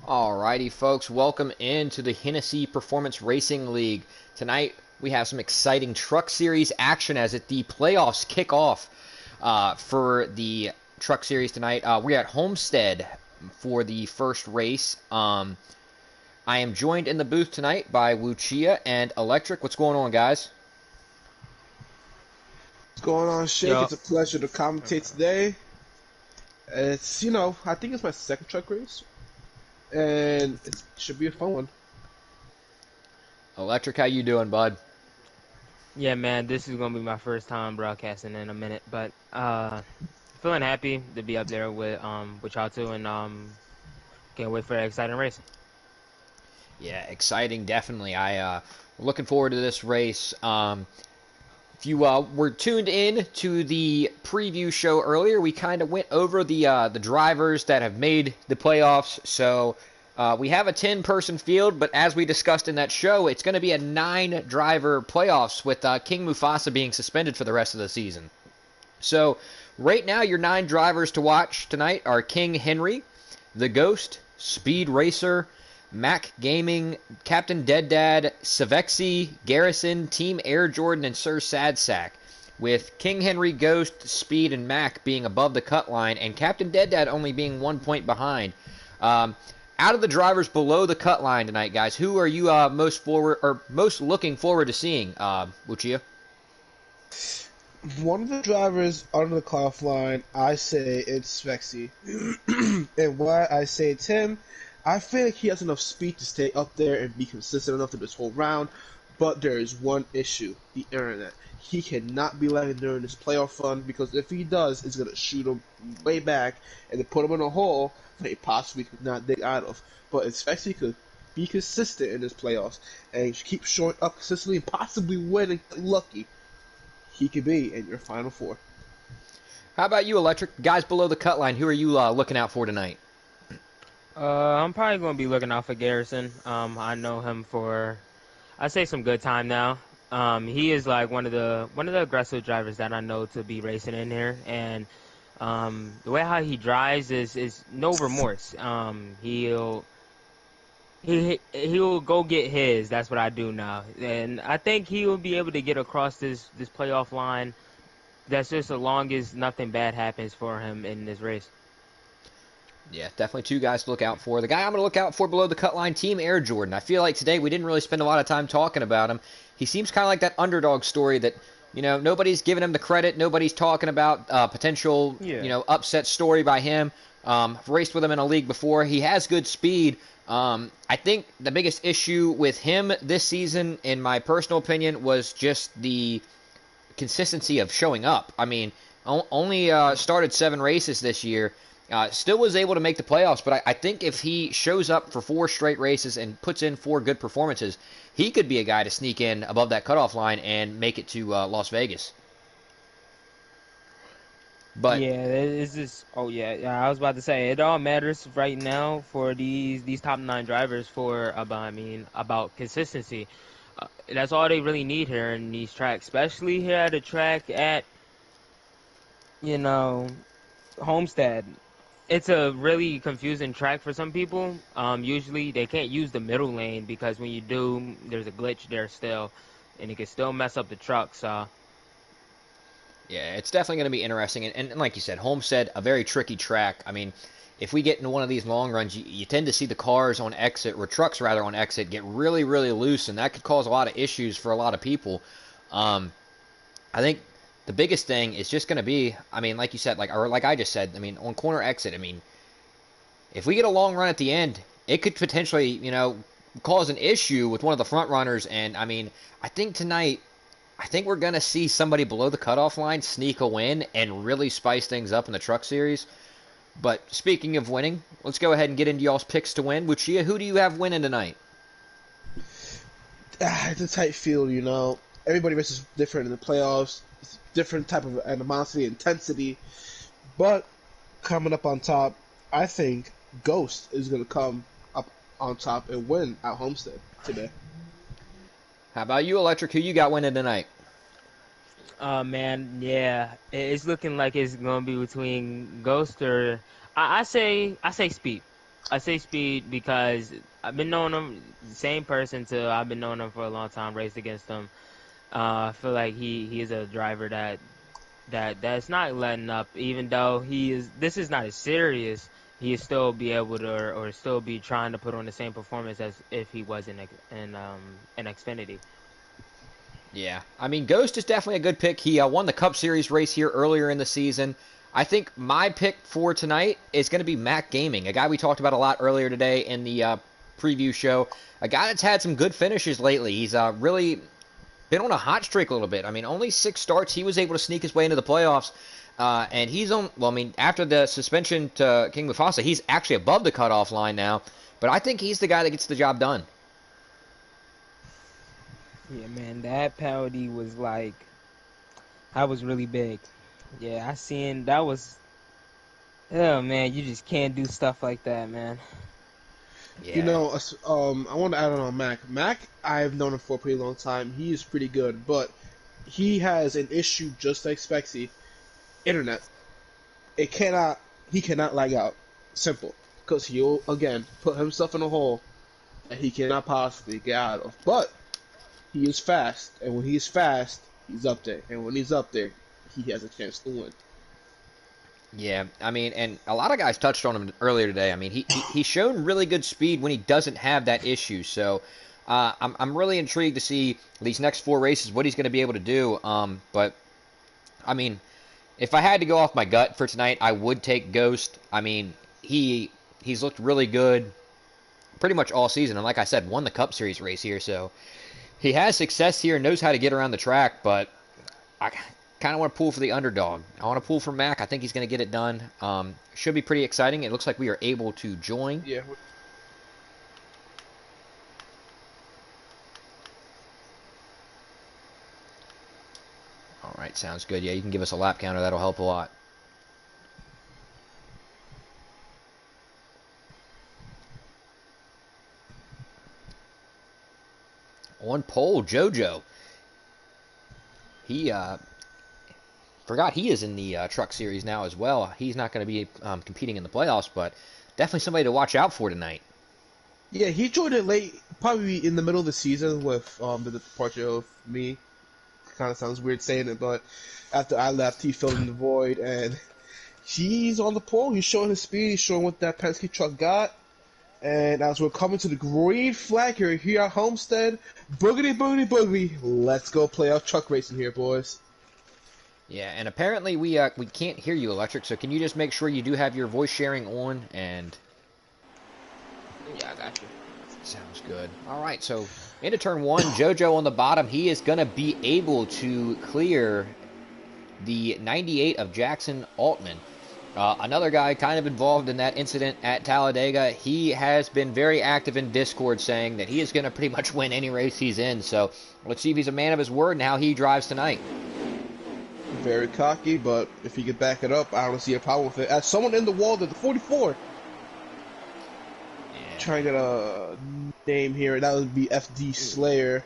Alrighty, folks, welcome into the Hennessy Performance Racing League. Tonight, we have some exciting Truck Series action as the playoffs kick off for the Truck Series tonight. We're at Homestead for the first race. I am joined in the booth tonight by Lucia and Electric. What's going on, guys? What's going on, Shake? Yo, It's a pleasure to commentate today. I think it's my second truck race, and it should be a fun one. Electric, how you doing, bud? yeah, man, this is gonna be my first time broadcasting in a minute, but feeling happy to be up there with y'all two, and can't wait for an exciting race. Yeah, exciting, definitely. Looking forward to this race. If you were tuned in to the preview show earlier, we kind of went over the drivers that have made the playoffs. So we have a 10-person field, but as we discussed in that show, it's going to be a 9-driver playoffs with King Mufasa being suspended for the rest of the season. So right now, your 9 drivers to watch tonight are King Henry, The Ghost, Speed Racer, Mac Gaming, Captain Dead Dad, Savexi, Garrison, Team Air Jordan, and Sir Sadsack, with King Henry, Ghost, Speed, and Mac being above the cut line, and Captain Dead Dad only being 1 point behind. Out of the drivers below the cut line tonight, guys, who are you most looking forward to seeing, Lucia? One of the drivers under the cutoff line, I say it's Svexy. And why I say it's him, I feel like he has enough speed to stay up there and be consistent enough to this whole round, but there is one issue, the internet. He cannot be lagging during this playoff run, because if he does, it's going to shoot him way back and then put him in a hole that he possibly could not dig out of. But if Svexy could be consistent in this playoffs and keep showing up consistently and possibly win and get lucky, he could be in your Final Four. How about you, Electric? Guys below the cut line, who are you looking out for tonight? I'm probably gonna be looking out for Garrison. I know him for, I say, some good time now. He is like one of the aggressive drivers that I know to be racing in here, and the way how he drives is no remorse. He'll go get his. That's what I do now, and I think he will be able to get across this playoff line. That's just as long as nothing bad happens for him in this race. Yeah, definitely 2 guys to look out for. The guy I'm going to look out for below the cut line, Team Air Jordan. I feel like today we didn't really spend a lot of time talking about him. He seems kind of like that underdog story that, nobody's giving him the credit. Nobody's talking about potential, upset story by him. I've raced with him in a league before. He has good speed. I think the biggest issue with him this season, in my personal opinion, was just the consistency of showing up. I mean, only started 7 races this year. Still was able to make the playoffs, but I think if he shows up for 4 straight races and puts in 4 good performances, he could be a guy to sneak in above that cutoff line and make it to Las Vegas. But Yeah, it's just. Oh yeah. I was about to say it all matters right now for these top 9 drivers about consistency. That's all they really need here in these tracks, especially here at a track at you know Homestead. It's a really confusing track for some people. Usually they can't use the middle lane because when you do, there's a glitch there still, and it can still mess up the truck. So yeah, it's definitely going to be interesting. And like you said, Homestead, a very tricky track. I mean, if we get into one of these long runs, you tend to see the cars on exit, or trucks rather on exit, get really, really loose, and that could cause a lot of issues for a lot of people. I think the biggest thing is just going to be, I mean, like you said, like I just said, I mean, on corner exit, I mean, if we get a long run at the end, it could potentially, cause an issue with one of the front runners. And I mean, I think tonight, I think we're going to see somebody below the cutoff line sneak a win and really spice things up in the Truck Series. But speaking of winning, let's go ahead and get into y'all's picks to win. Lucia, who do you have winning tonight? It's a tight field, Everybody races different in the playoffs. It's different type of animosity, intensity. But coming up on top, I think Ghost is going to come up on top and win at Homestead today. How about you, Electric? Who you got winning tonight? man, yeah, it's looking like it's gonna be between Ghost or I say Speed. I say speed because I've been knowing him, same person to I've been knowing him for a long time, raced against him. I feel like he is a driver that's not letting up, even though this is not as serious. He still be able to or still be trying to put on the same performance as if he was in Xfinity. Yeah, I mean, Ghost is definitely a good pick. He won the Cup Series race here earlier in the season. I think my pick for tonight is going to be Mac Gaming, a guy we talked about a lot earlier today in the preview show. A guy that's had some good finishes lately. He's really been on a hot streak a little bit. I mean, only 6 starts. He was able to sneak his way into the playoffs. And he's on, well, I mean, after the suspension to King Mufasa, he's actually above the cutoff line now. But I think he's the guy that gets the job done. Yeah, man, that penalty was that was really big. Yeah, I seen that was. Oh man, you just can't do stuff like that, man. You Yeah. know, I want to add on Mac. Mac, I've known him for a pretty long time. He is pretty good, but he has an issue just like Spexy. Internet. It cannot. He cannot lag out. Simple. Because he'll again put himself in a hole that he cannot possibly get out of. But he is fast, and when he is fast, he's up there. And when he's up there, he has a chance to win. Yeah, I mean, and a lot of guys touched on him earlier today. I mean, he's shown really good speed when he doesn't have that issue. So I'm really intrigued to see these next 4 races what he's going to be able to do. But I mean, if I had to go off my gut for tonight, I would take Ghost. I mean, he's looked really good pretty much all season, and like I said, won the Cup Series race here. So he has success here, knows how to get around the track, but I kind of want to pull for the underdog. I want to pull for Mac. I think he's going to get it done. Should be pretty exciting. It looks like we are able to join. Yeah. All right, sounds good. Yeah, you can give us a lap counter. That'll help a lot. On pole, JoJo. He forgot he is in the Truck Series now as well. He's not going to be competing in the playoffs, but definitely somebody to watch out for tonight. Yeah, he joined it late, probably in the middle of the season with the departure of me. Kind of sounds weird saying it, but after I left, he filled in the void, and he's on the pole. He's showing his speed. He's showing what that Penske truck got. And as we're coming to the green flag here at Homestead, boogity, boogity, boogity, let's go playoff truck racing here, boys. Yeah, and apparently we can't hear you, Electric, so can you just make sure you do have your voice sharing on? And Yeah, I got you. sounds good. All right, so into turn 1, JoJo on the bottom. He is going to be able to clear the 98 of Jackson Altman. Another guy kind of involved in that incident at Talladega. He has been very active in Discord saying that he is going to pretty much win any race he's in. So let's see if he's a man of his word and how he drives tonight. Very cocky, but if he could back it up, I don't see a problem with it. As someone in the wall to the 44. Yeah. Trying to get a name here. That would be FD Slayer.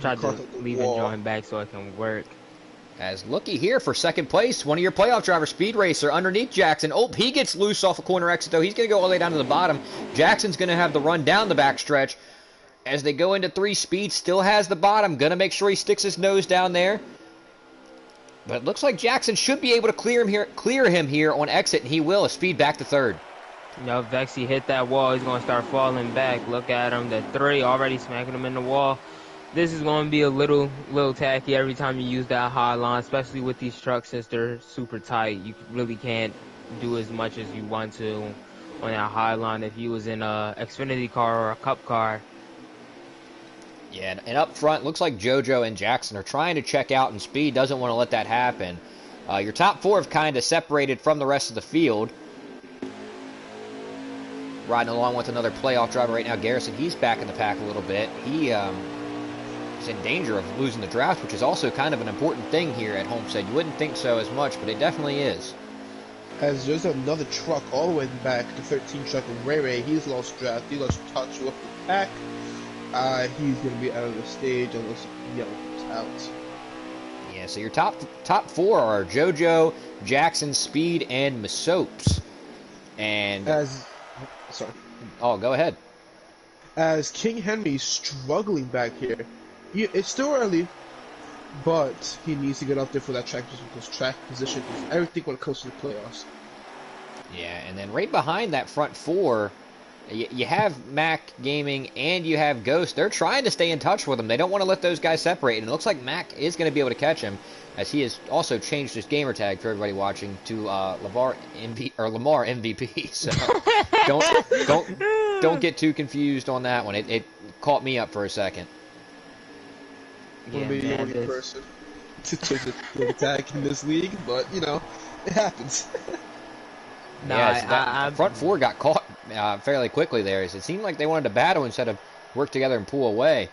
Tried to leave and join back so it can work. As looky here for second place, one of your playoff drivers, Speed Racer, underneath Jackson. Oh, he gets loose off a corner exit, though. He's going to go all the way down to the bottom. Jackson's going to have the run down the backstretch. As they go into 3, Speed still has the bottom. Going to make sure he sticks his nose down there. But it looks like Jackson should be able to clear him here on exit, and he will. A Speed back to 3rd. You know, Vexy hit that wall. He's going to start falling back. Look at him. The 3 already smacking him in the wall. This is going to be a little tacky every time you use that high line, especially with these trucks since they're super tight. You really can't do as much as you want to on that high line if you was in a Xfinity car or a Cup car. Yeah, and up front, looks like JoJo and Jackson are trying to check out, and Speed doesn't want to let that happen. Your top 4 have kind of separated from the rest of the field. Riding along with another playoff driver right now, Garrison. He's back in the pack a little bit. He is in danger of losing the draft, which is also kind of an important thing here at Homestead. You wouldn't think so as much, but it definitely is. As there's another truck all the way back, the 13 truck of Ray Ray. He's lost draft. He lost touch with the pack. He's going to be out of the stage unless Yellow comes out. Yeah, so your top 4 are JoJo, Jackson, Speed, and Masopes. And sorry. Oh, go ahead. As King Henry's struggling back here. It's still early, but he needs to get up there for that track position because track position is everything when it comes to the playoffs. Yeah, and then right behind that front four, you have Mac Gaming and you have Ghost. They're trying to stay in touch with him. They don't want to let those guys separate. And it looks like Mac is going to be able to catch him, as he has also changed his gamer tag for everybody watching to Lamar MVP. So don't get too confused on that one. It caught me up for a second. Yeah, be the only person to change the tag in this league, but you know, it happens. The front four got caught fairly quickly there. It seemed like they wanted to battle instead of work together and pull away.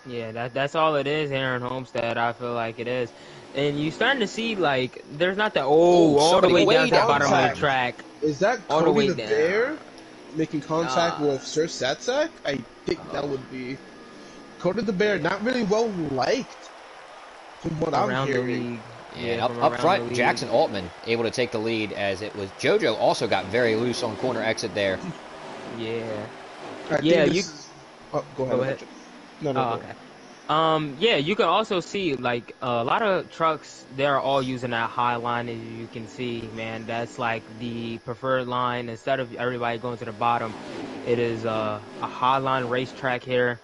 Yeah, that's all it is here in Homestead. I feel like it is, and you starting to see like there's not that all the way down to the bottom of the track. Is that all the way down there making contact with Sir Satsak? I think that would be Cody the Bear. Not really well liked from what I'm hearing. Yeah, up front, Jackson Altman able to take the lead, as it was JoJo also got very loose on corner exit there. Yeah. Go ahead. No, okay. Yeah, you can also see like a lot of trucks. They're all using that high line, as you can see, man. That's like the preferred line. Instead of everybody going to the bottom, it is a high line racetrack here.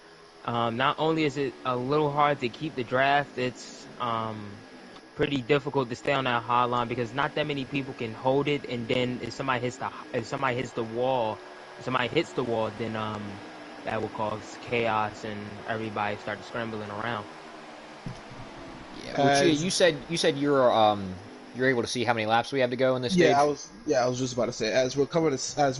Not only is it a little hard to keep the draft, it's pretty difficult to stay on that high line because not that many people can hold it. And then if somebody hits the wall, then that will cause chaos and everybody start scrambling around. Yeah, you said you're able to see how many laps we have to go in this stage. I was just about to say, as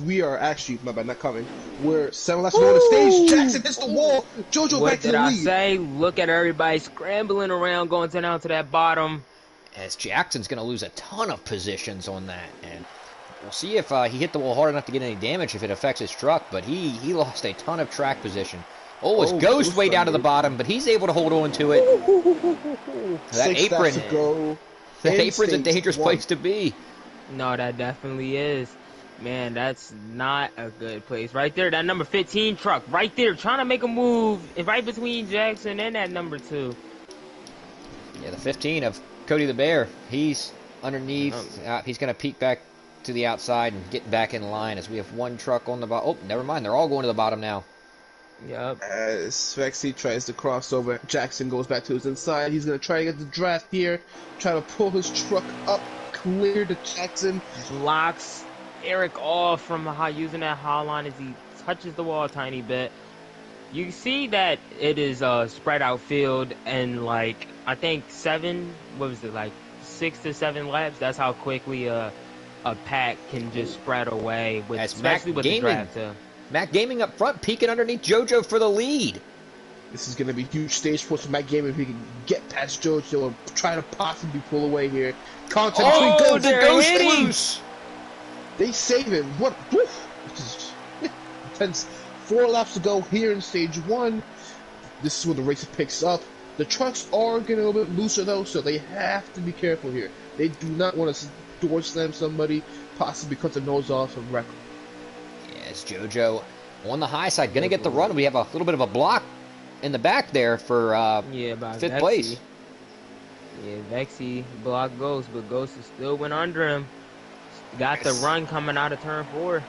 we are actually, not coming, we're 7 laps to go on the stage. Jackson hits the wall. JoJo back to the lead. What did I say? Look at everybody scrambling around, going down to that bottom. As Jackson's going to lose a ton of positions on that, and we'll see if he hit the wall hard enough to get any damage if it affects his truck, but he lost a ton of track position. It's Ghost way down to the bottom, but he's able to hold on to it. That apron's a dangerous place to be. No, that definitely is. Man, that's not a good place. Right there, that number 15 truck, right there, trying to make a move right between Jackson and that number 2. Yeah, the 15 of Cody the Bear. He's underneath. He's going to peek back to the outside and get back in line as we have one truck on the bottom. Oh, never mind. They're all going to the bottom now. Yep. As Svexy tries to cross over, Jackson goes back to his inside. He's going to try to get the draft here, try to pull his truck up, clear to Jackson. Blocks Eric off from using that high line as he touches the wall a tiny bit. You see that it is a spread out field, and like I think 6 to 7 laps. That's how quickly a pack can just spread away, especially with the draft. Mac Gaming up front, peeking underneath JoJo for the lead. This is going to be a huge stage for Mac Gaming if he can get past JoJo and try to possibly pull away here. Contact between Ghost loose. They save him. What? Intense. 4 laps to go here in stage 1. This is where the race picks up. The trucks are getting a little bit looser though, so they have to be careful here. They do not want to door slam somebody, possibly cut the nose off of record. Yes, JoJo on the high side, gonna get the run. We have a little bit of a block in the back there for 5th place. Yeah, Vexy blocked Ghost, but Ghost still went under him. Got the run coming out of turn 4.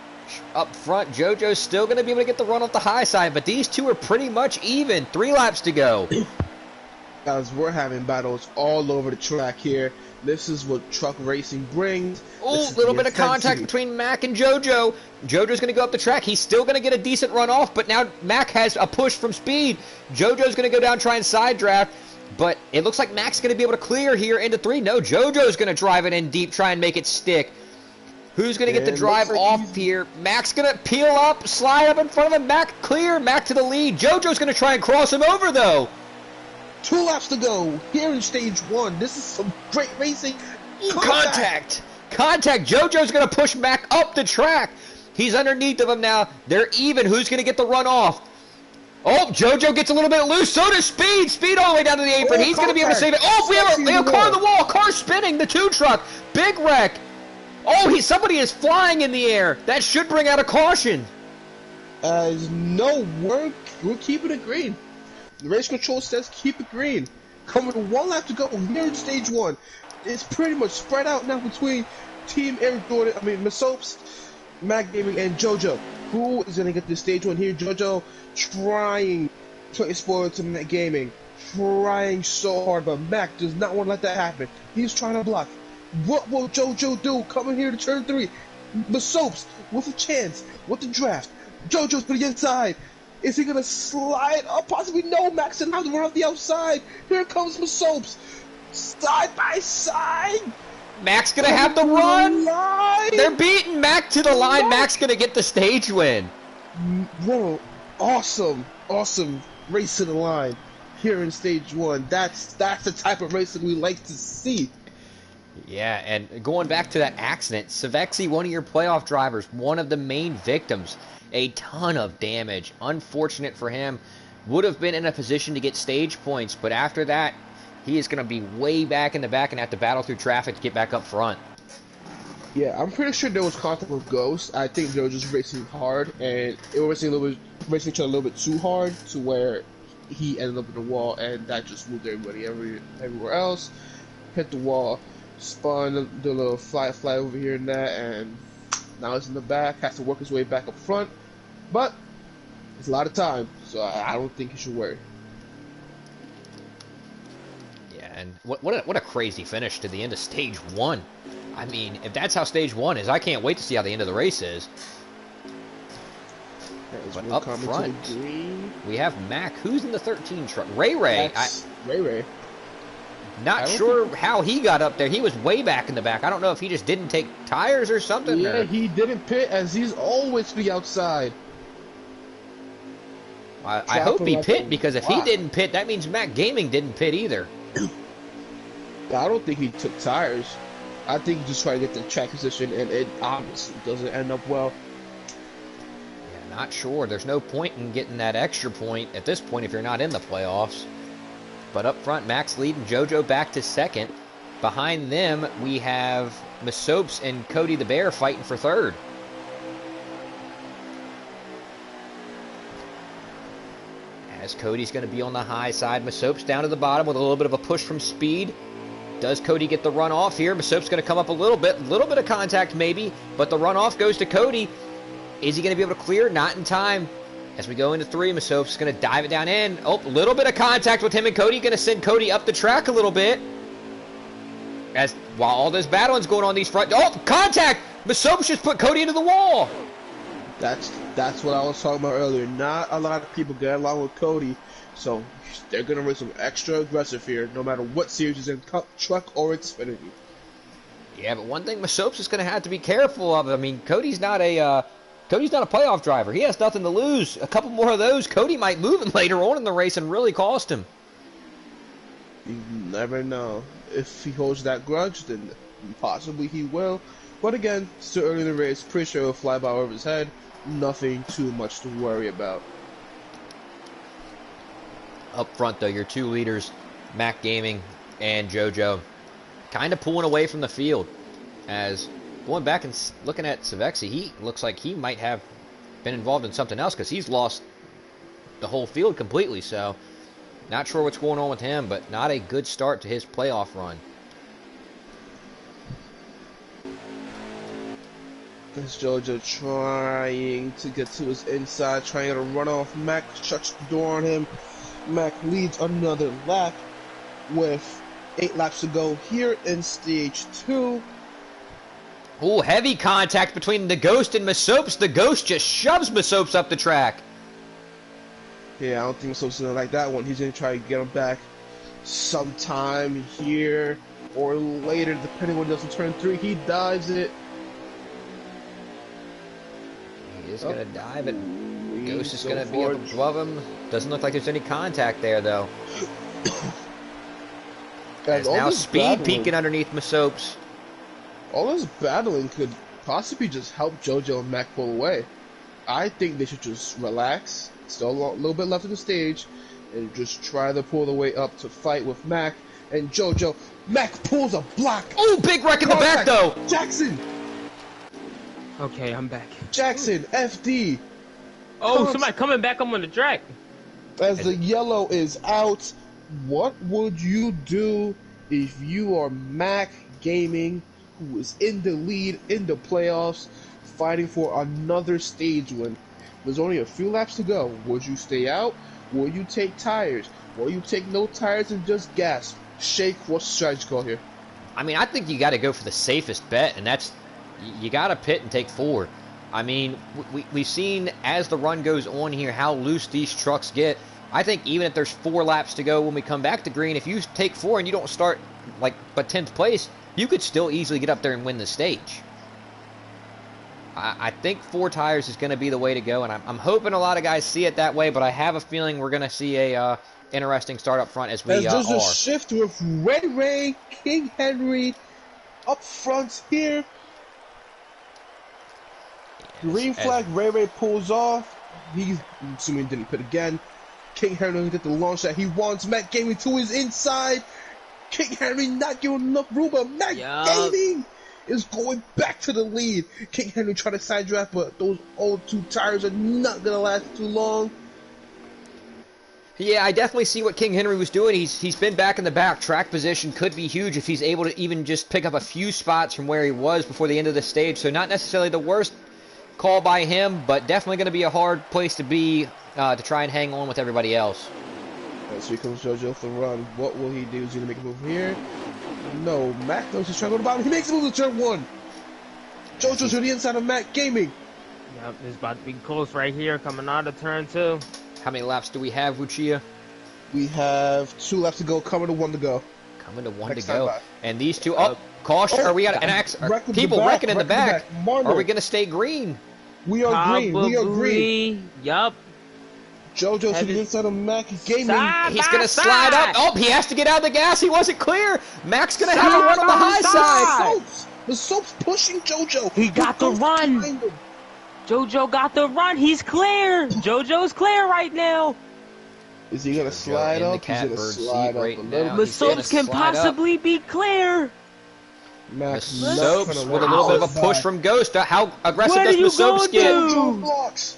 Up front, JoJo's still going to be able to get the run off the high side, but these two are pretty much even. 3 laps to go. Guys, we're having battles all over the track here. This is what truck racing brings. Oh, a little bit of contact between Mac and JoJo. JoJo's going to go up the track. He's still going to get a decent run off, but now Mac has a push from speed. JoJo's going to go down and try and side draft, but it looks like Mac's going to be able to clear here into 3. No, JoJo's going to drive it in deep, try and make it stick. Who's going to get the drive off here? Mac's going to peel up, slide up in front of him. Mac clear. Mac to the lead. JoJo's going to try and cross him over, though. 2 laps to go here in stage 1. This is some great racing. Contact. JoJo's going to push Mac up the track. He's underneath of him now. They're even. Who's going to get the run off? Oh, JoJo gets a little bit loose. So does Speed. Speed all the way down to the apron. He's going to be able to save it. Oh, we have a car on the wall. Car spinning. The 2 truck. Big wreck. Oh, somebody is flying in the air. That should bring out a caution. No, we're keeping it green. The race control says keep it green. Coming one lap to go here in stage 1. It's pretty much spread out now between Team Eric Jordan, Masopes, Mac Gaming, and JoJo. Who is going to get to stage 1 here? JoJo trying to spoil to Mac Gaming. Trying so hard, but Mac does not want to let that happen. He's trying to block. What will JoJo do coming here to turn 3? Masopes with a chance, with the draft. JoJo's to the inside. Is he going to slide up? Possibly no. Mac's going to have to run off the outside. Here comes Masopes. Side by side. Mac's going to have to run. Line. They're beating Mac to the line. Mac's going to get the stage win. Whoa. Awesome race to the line here in stage 1. That's the type of racing we like to see. Yeah, and going back to that accident, Savexi, one of your playoff drivers, one of the main victims, a ton of damage. Unfortunate for him. Would have been in a position to get stage points, but after that, he is going to be way back in the back and have to battle through traffic to get back up front. Yeah, I'm pretty sure there was contact with Ghost. I think they were just racing hard, and it was racing each other a little bit too hard to where he ended up in the wall, and that just moved everybody everywhere else. Hit the wall, spun the little fly over here and that, and now it's in the back. Has to work his way back up front, but it's a lot of time, so I don't think he should worry. Yeah, and what a crazy finish to the end of stage 1. I mean, if that's how stage 1 is, I can't wait to see how the end of the race is. But up front, we have Mac. Who's in the 13 truck? Ray. Ray. Not sure how he got up there. He was way back in the back. I don't know if he just didn't take tires or something. Yeah, he didn't pit, as he's always be outside. I hope he pit, because if he didn't pit, that means Mac Gaming didn't pit either. I don't think he took tires. I think he just tried to get the track position, and it obviously doesn't end up well. Yeah, not sure. There's no point in getting that extra point at this point if you're not in the playoffs. But up front, Mac's leading, JoJo back to second. Behind them, we have Masopes and Cody the Bear fighting for third. As Cody's going to be on the high side, Masopes down to the bottom with a little bit of a push from speed. Does Cody get the run off here? Masopes going to come up a little bit of contact maybe, but the run off goes to Cody. Is he going to be able to clear? Not in time. As we go into 3, Masopes is going to dive it down in. Oh, a little bit of contact with him and Cody. Going to send Cody up the track a little bit. As while all this battling's going on these front. Oh, contact! Masopes just put Cody into the wall. That's what I was talking about earlier. Not a lot of people get along with Cody, so they're going to race some extra aggressive here, no matter what series is in, truck or Xfinity. Yeah, but one thing Masopes is going to have to be careful of. I mean, Cody's not a playoff driver. He has nothing to lose. A couple more of those, Cody might move him later on in the race and really cost him. You never know. If he holds that grudge, then possibly he will. But again, still early in the race. Pretty sure he'll fly by over his head. Nothing too much to worry about. Up front, though, your 2 leaders, Mac Gaming and JoJo, kind of pulling away from the field. As going back and looking at Savexi, he looks like he might have been involved in something else, because he's lost the whole field completely. So, not sure what's going on with him, but not a good start to his playoff run. That's JoJo trying to get to his inside, trying to run off Mac, shuts the door on him. Mac leads another lap with 8 laps to go here in stage 2. Oh, heavy contact between the Ghost and Masopes. The Ghost just shoves Masopes up the track. Yeah, I don't think Masopes is going to like that one. He's going to try to get him back sometime here or later, depending when he doesn't turn 3. He dives it. He is going to dive it. Ghost is going to be up above him. Doesn't look like there's any contact there, though. As now speed peeking underneath Masopes. All this battling could possibly just help JoJo and Mac pull away. I think they should just relax. Still a little bit left in the stage, and just try to pull the way up to fight with Mac and JoJo. Mac pulls a block. Oh, big wreck in the back, though. Jackson. Okay, I'm back. Jackson, FD. Oh, somebody coming back up on the track. As the yellow is out, what would you do if you are Mac Gaming, who is in the lead in the playoffs, fighting for another stage win? There's only a few laps to go. Would you stay out? Will you take tires? Will you take no tires and just gas? Shake, what's the strategy call here? I mean, I think you got to go for the safest bet, and that's you got to pit and take 4. I mean, we've seen as the run goes on here how loose these trucks get. I think even if there's 4 laps to go when we come back to green, if you take 4 and you don't start but 10th place, you could still easily get up there and win the stage. I think 4 tires is going to be the way to go, and I'm hoping a lot of guys see it that way, but I have a feeling we're going to see a interesting start up front as we There's are. a shift with Ray, King Henry up front here. Green flag, Ray pulls off. He's assuming didn't pit again. King Henry doesn't get the launch that he wants. Matt Gaming to his inside. King Henry not giving enough room, but Matt Gaming is going back to the lead. King Henry trying to side draft, but those old 2 tires are not going to last too long. Yeah, I definitely see what King Henry was doing. He's been back in the back. Track position could be huge if he's able to even just pick up a few spots from where he was before the end of the stage. So not necessarily the worst call by him, but definitely going to be a hard place to be to try and hang on with everybody else. So here comes JoJo for the run. What will he do? Is he going to make a move here? No, Mac knows he's trying to go to the bottom. He makes a move to turn 1. JoJo to the inside of Mac Gaming. Yep, it's about to be close right here coming out of turn 2. How many laps do we have, Lucia? We have 2 laps to go, coming to 1 to go. Coming to 1 Next to go. time And these 2, caution, are we got an accident? People wrecking in the back. Are we going to stay green? We are green. We are green. Yup. JoJo to the inside of Mac Gaming. He's going to slide up. Oh, he has to get out of the gas. He wasn't clear. Mac's going to have to run on the high side. The soap's pushing JoJo. He got the run. JoJo got the run. He's clear. JoJo's clear right now. Is he going to slide up? He's going to slide up right a now. little. Masopes can possibly be clear. Masopes with a little bit of a push from Ghost. How aggressive does Masopes get?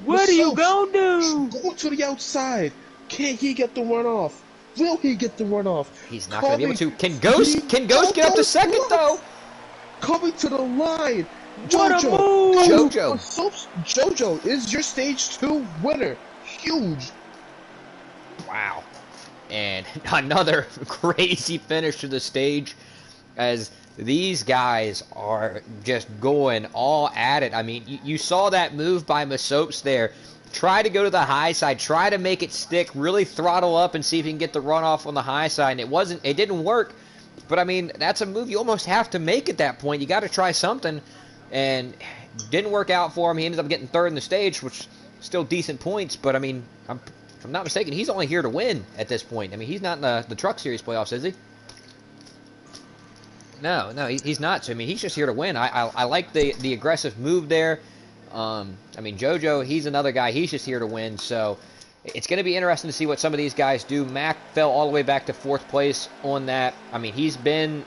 What are you gonna do? Go to the outside. Can he get the run off? Will he get the run off? He's not gonna be able to. Can Ghost get up to second though? Coming to the line. What a move! JoJo is your stage 2 winner. Huge. Wow. And another crazy finish to the stage as these guys are just going all at it. I mean, you saw that move by Masopes there. Try to go to the high side. Try to make it stick. Really throttle up and see if you can get the runoff on the high side. And it didn't work. But, I mean, that's a move you almost have to make at that point. You got to try something. And didn't work out for him. He ended up getting 3rd in the stage, which still decent points. But, I mean, if I'm not mistaken, he's only here to win at this point. I mean, he's not in the Truck Series playoffs, is he? No, he's not. So, I mean, he's just here to win. I like the aggressive move there. I mean, JoJo, he's another guy. He's just here to win. So, it's going to be interesting to see what some of these guys do. Mac fell all the way back to 4th place on that. I mean, him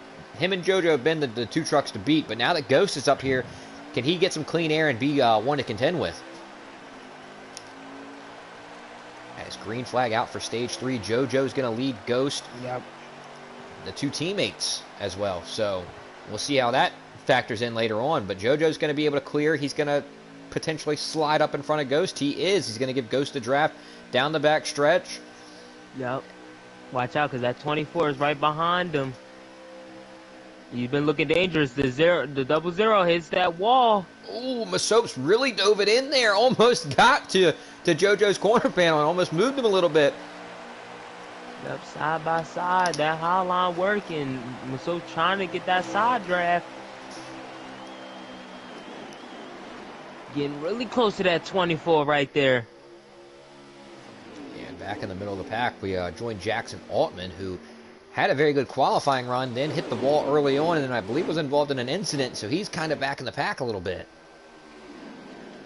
and JoJo have been the 2 trucks to beat. But now that Ghost is up here, can he get some clean air and be one to contend with? As green flag out for stage 3, JoJo's going to lead Ghost. Yep. The 2 teammates as well. So we'll see how that factors in later on. But JoJo's going to be able to clear. He's going to potentially slide up in front of Ghost. He's going to give Ghost a draft down the back stretch. Yep. Watch out, because that 24 is right behind him. You've been looking dangerous. The 00 hits that wall. Oh, Masopes really dove it in there. Almost got to JoJo's corner panel and almost moved him a little bit. Yep, side by side. That high line working. Masopes trying to get that side draft. Getting really close to that 24 right there. And back in the middle of the pack, we joined Jackson Altman, who had a very good qualifying run, then hit the wall early on, and then I believe was involved in an incident, so he's kind of back in the pack a little bit.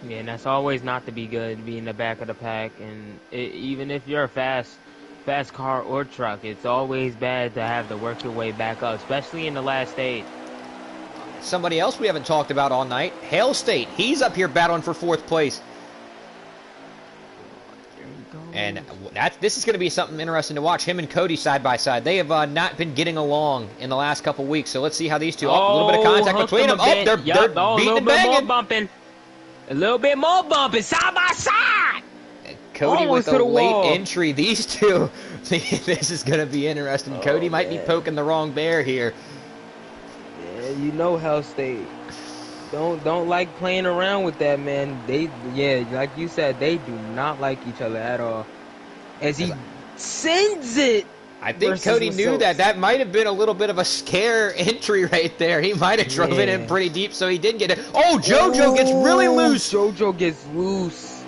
Yeah, and that's always not to be good, being in the back of the pack. And even if you're a fast car or truck, it's always bad to have to work your way back up, especially in the last stage. somebody else we haven't talked about all night. Hail State. He's up here battling for 4th place. And this is going to be something interesting to watch. Him and Cody side by side. They have not been getting along in the last couple weeks. So let's see how these two. A little bit of contact between them. They're beating and banging. A little bit more bumping, side by side. And Cody with a late entry. These two. This is going to be interesting. Cody might be poking the wrong bear here. Yeah, you know Hail State. Don't like playing around with that, man. Like you said, they do not like each other at all. As he sends it. I think Cody knew that might have been a little bit of a scare entry right there. He might have drove it in pretty deep, so he didn't get it. Oh, JoJo gets really loose. JoJo gets loose.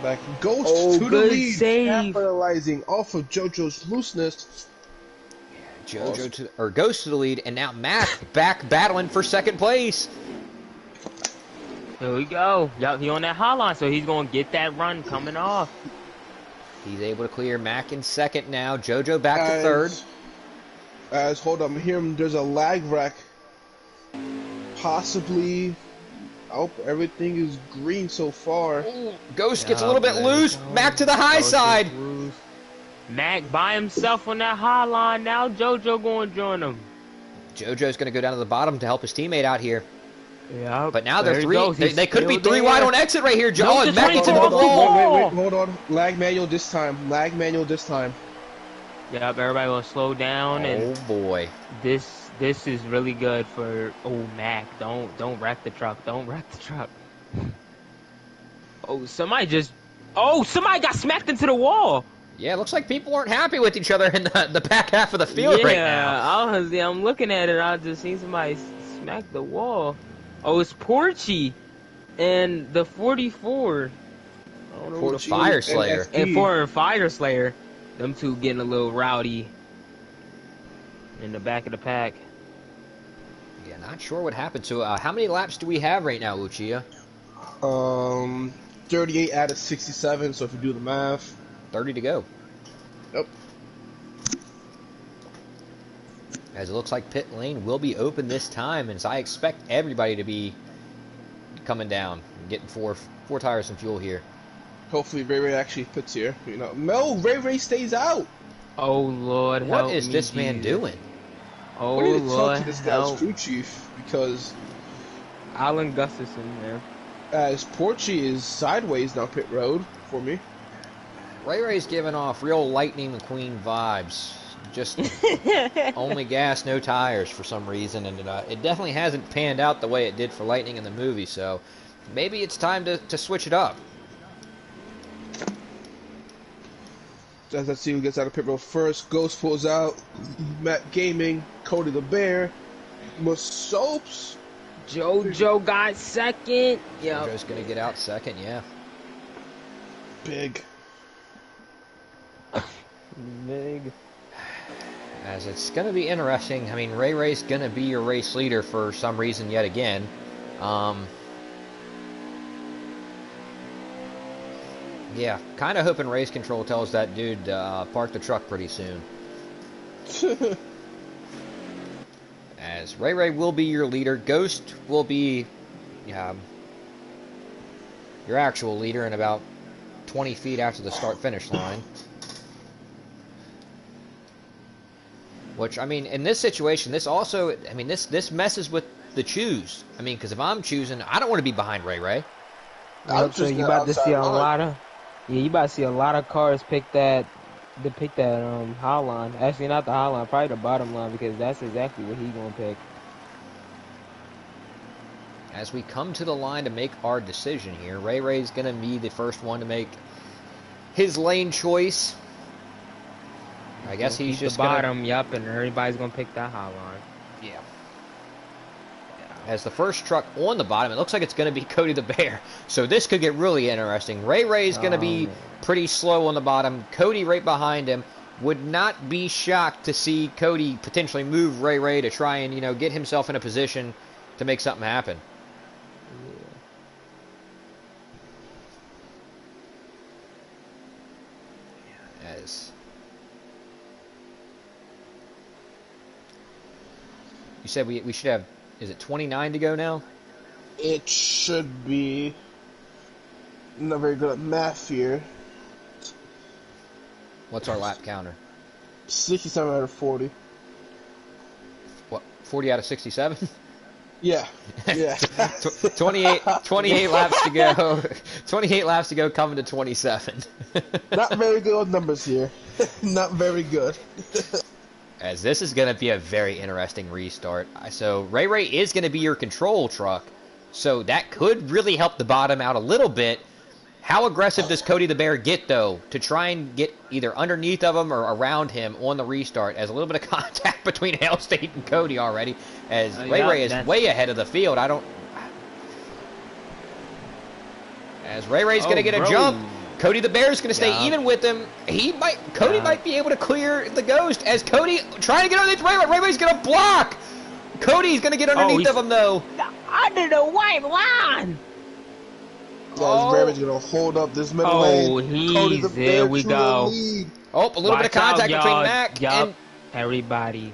Back goes to the lead, save. capitalizing off of JoJo's looseness. JoJo goes to the lead, and now Mac back battling for 2nd place. Here we go. Yup, he on that hot line, so he's going to get that run coming off. He's able to clear Mac in 2nd now. JoJo back to 3rd. Hold on, here there's a lag wreck. Possibly. Oh, everything is green so far. Ghost gets a little bit loose. Mac to the high side. Mac by himself on that high line. Now JoJo going to join him. JoJo's going to go down to the bottom to help his teammate out here. Yeah, but now they're 3. They could be 3 wide on exit right here. Mac gets into the wall. Wait, hold on. Lag manual this time. Yep, everybody will slow down. Oh boy, this is really good for Mac. Don't wreck the truck. Don't wreck the truck. Somebody got smacked into the wall. Yeah, it looks like people aren't happy with each other in the back half of the field right now. I'm looking at it. I just seen somebody smack the wall. Oh, it's Porchy and the 44. I don't know, the Fire Slayer. And for Fire Slayer, them two getting a little rowdy in the back of the pack. Yeah, not sure what happened to how many laps do we have right now, Lucia? 38 out of 67, so if you do the math. 30 to go. Yep. As it looks like pit lane will be open this time, and so I expect everybody to be coming down and getting four tires and fuel here. Hopefully Ray actually pits here. No, Ray stays out. Oh Lord, what is this man doing? Oh we need to Lord, talk to this guy's crew chief because Alan Gustafson, man. As Porchy is sideways down pit road for me. Ray's giving off real Lightning McQueen vibes. Just only gas, no tires for some reason, and it definitely hasn't panned out the way it did for Lightning in the movie, so maybe it's time to switch it up. Let's see who gets out of pit road first. Ghost pulls out. Matt Gaming, Cody the Bear, Masopes. JoJo got 2nd. Yeah, JoJo's gonna get out 2nd. Yeah. Big. As it's going to be interesting. I mean, Ray's going to be your race leader for some reason yet again. Yeah, kind of hoping race control tells that dude to park the truck pretty soon. As Ray will be your leader. Ghost will be your actual leader in about 20 feet after the start-finish line. Which, I mean, in this situation, this also, I mean, this messes with the choose. I mean, because if I'm choosing, I don't want to be behind Ray. So you about to see a lot of, you about to see a lot of cars pick that high line. Actually, not the high line, probably the bottom line, because that's exactly what he's gonna pick. As we come to the line to make our decision here, Ray's gonna be the first one to make his lane choice. I guess he's just the bottom, yup, and everybody's gonna pick that high line. Yeah. As the first truck on the bottom, it looks like it's gonna be Cody the Bear. So this could get really interesting. Ray's gonna be pretty slow on the bottom. Cody right behind him. Would not be shocked to see Cody potentially move Ray to try and get himself in a position to make something happen. As you said, we should have Is it 29 to go now? It should be. I'm not very good at math here. What's our lap counter? 67 out of 40. What, 40 out of 67? Yeah, yeah. 28 laps to go. 28 laps to go, coming to 27. Not very good on numbers here. Not very good. As this is going to be a very interesting restart. So Ray Ray is going to be your control truck. So that could really help the bottom out a little bit. How aggressive does Cody the Bear get, though, to try and get either underneath of him or around him on the restart? As a little bit of contact between Hail State and Cody already. As Ray Ray is way ahead of the field. As Ray Ray's going to get a jump. Cody the Bear's going to stay even with him. Cody might be able to clear the Ghost as Cody trying to get underneath Ray Ray. Ray Ray's going to block. Cody's going to get underneath of him, though. Under the white line. Ray Ray's going to hold up this middle lane. Cody the Bear, there we go. Oh, a little bit of contact between Mac and everybody.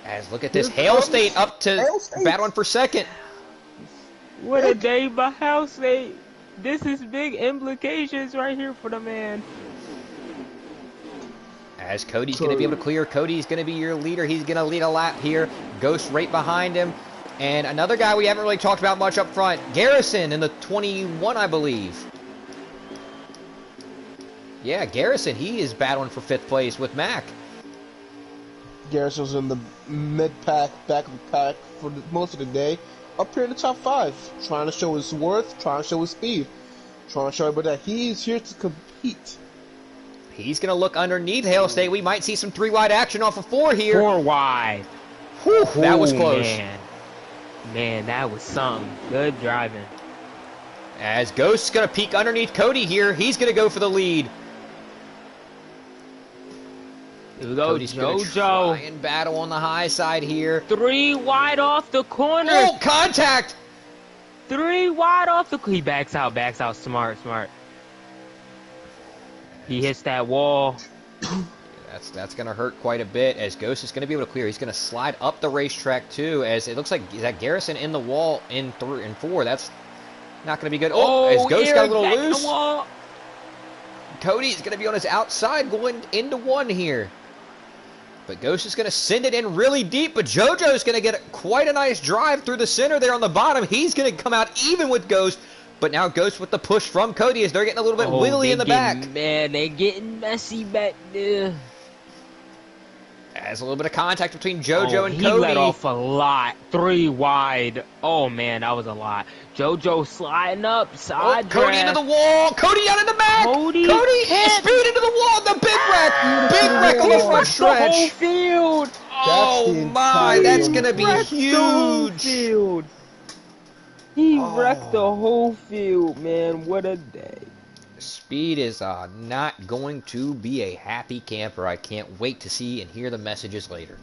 As look at this, Hail State up to battling for second. What a day by Hail State. This is big implications right here for the man. As Cody's going to be able to clear. Cody's going to be your leader. He's going to lead a lap here. Ghost right behind him. And another guy we haven't really talked about much up front. Garrison in the 21, I believe. Yeah, Garrison. He is battling for 5th place with Mac. Garrison's in the mid-pack, back of the pack for most of the day. Up here in the top 5, trying to show his worth, trying to show his speed, trying to show everybody that he's here to compete. He's going to look underneath Hail State. We might see some 3-wide action off of 4 here. 4 wide. Whew, that was close. Man, that was something. Good driving. As Ghost's going to peek underneath Cody here. He's going to go for the lead. Here we go, Cody's going to try and battle on the high side here. 3 wide off the corner. Oh, contact! 3 wide off the... He backs out. Smart. He hits that wall. That's going to hurt quite a bit as Ghost is going to be able to clear. He's going to slide up the racetrack, too, as it looks like that Garrison in the wall in 3 and 4. That's not going to be good. Oh, as Ghost got a little loose. Cody's going to be on his outside going into 1 here. But Ghost is going to send it in really deep, but JoJo's going to get quite a nice drive through the center there on the bottom. He's going to come out even with Ghost, but now Ghost with the push from Cody as they're getting a little bit wiggly in the back. Man, they're getting messy back there. As a little bit of contact between JoJo and Cody. He let off a lot. 3 wide. Oh, man, that was a lot. JoJo sliding up, side Cody into the wall. Cody down in the back. Cody speed into the wall. The big wreck. Big wreck on the front stretch. The whole field. Oh, my. That's going to be huge. He wrecked the whole field, man. What a day. Speed is not going to be a happy camper. I can't wait to see and hear the messages later.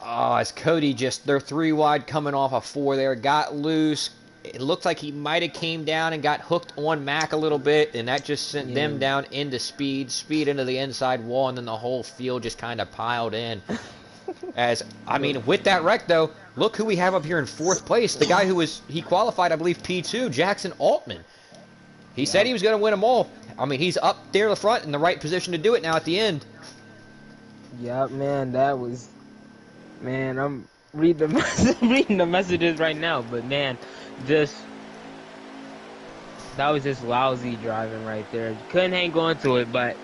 Oh, as Cody they're 3 wide coming off a 4 there. Got loose. It looked like he might have came down and got hooked on Mac a little bit, and that just sent them down into speed into the inside wall, and then the whole field just kind of piled in. With that wreck, though, look who we have up here in 4th place. The guy he qualified, I believe, P2, Jackson Altman. He said he was going to win them all. He's up there in the front in the right position to do it now at the end. Yeah, man, that was... Man, I'm reading the messages right now, but man, that was just lousy driving right there. Couldn't hang on to it, but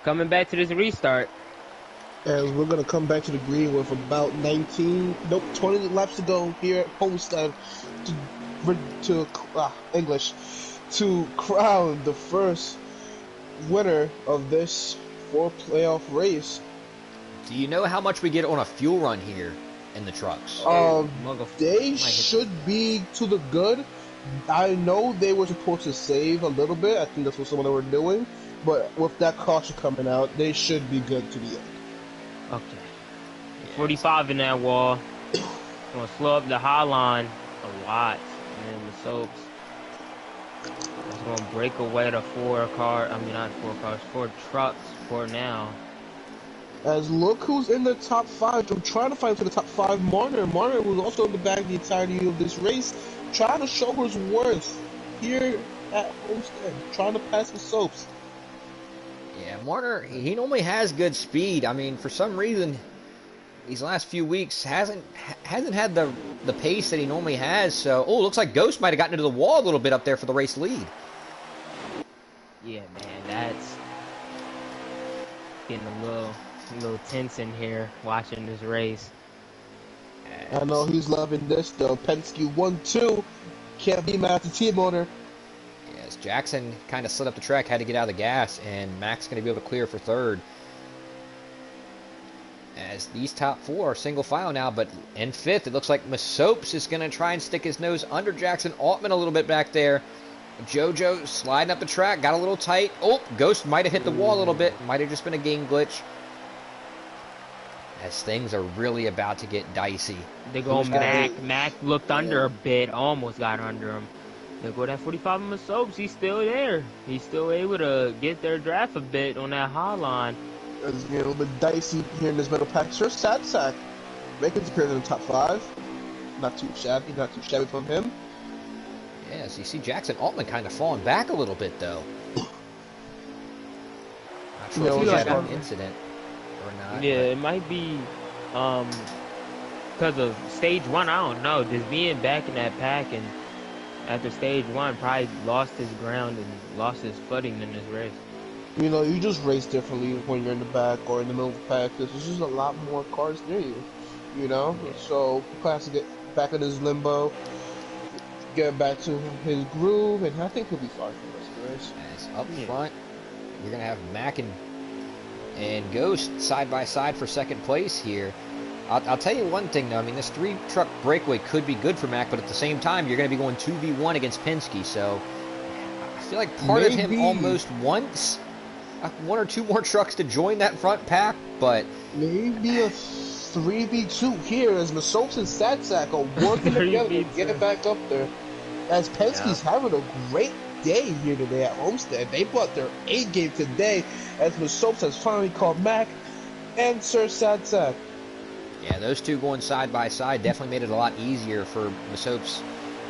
coming back to this restart. And we're going to come back to the green with about 20 laps to go here at Homestead to crown the first winner of this 4 playoff race. Do you know how much we get on a fuel run here in the trucks? They should be to the good. I know they were supposed to save a little bit. I think that's what some of them were doing. But with that caution coming out, they should be good to the end. Okay. 45 in that wall. Gonna slow up the high line a lot. And the soaps. It's gonna break away the 4 trucks for now. As look who's in the top 5. I'm trying to find for the top 5 Marner. Marner was also in the back the entirety of this race, trying to show his worth here at Homestead, trying to pass the soaps. Yeah, Marner, he normally has good speed. I mean, for some reason, these last few weeks hasn't had the pace that he normally has. So, oh, looks like Ghost might have gotten into the wall a little bit up there for the race lead. Yeah, man, that's getting a little tense in here watching this race. I know he's loving this though. Penske 1-2, can't be mad at the team owner. Yes, Jackson kind of slid up the track, had to get out of the gas, and Mac's going to be able to clear for third. As these top 4 are single file now, but in 5th, it looks like Masopes is going to try and stick his nose under Jackson. Altman a little bit back there. JoJo sliding up the track, got a little tight. Oh, Ghost might have hit the wall a little bit. Might have just been a game glitch. As things are really about to get dicey. They go Mac. Mac looked under a bit, almost got under him. They go that 45 on Masopes. He's still there. He's still able to get their draft a bit on that high line. It's getting a little bit dicey here in this middle pack. Sure, Sad Sack making his appearance in the top 5. Not too shabby from him. Yeah, so you see Jackson Altman kind of falling back a little bit, though. Not sure if he had an incident or not. Yeah, it might be because of stage 1. I don't know. Just being back in that pack and after stage 1 probably lost his ground and lost his footing in this race. You know, you just race differently when you're in the back or in the middle of the pack because there's just a lot more cars near you, you know? Yeah. So he has to get back in his limbo, get back to his groove, and I think he'll be fine for the rest of the race. As up front, you're going to have Mac and Ghost side by side for second place here. I'll tell you one thing, though. I mean, this 3-truck breakaway could be good for Mac, but at the same time, you're going to be going 2v1 against Penske, so I feel like part of him almost wants 1 or 2 more trucks to join that front pack, but maybe a 3v2 here as Masopes and Satsak are working together to get it back up there. As Penske's having a great day here today at Homestead. They brought their A game today as Masopes has finally called Mac and Sir Satsak. Yeah, those two going side by side definitely made it a lot easier for Masopes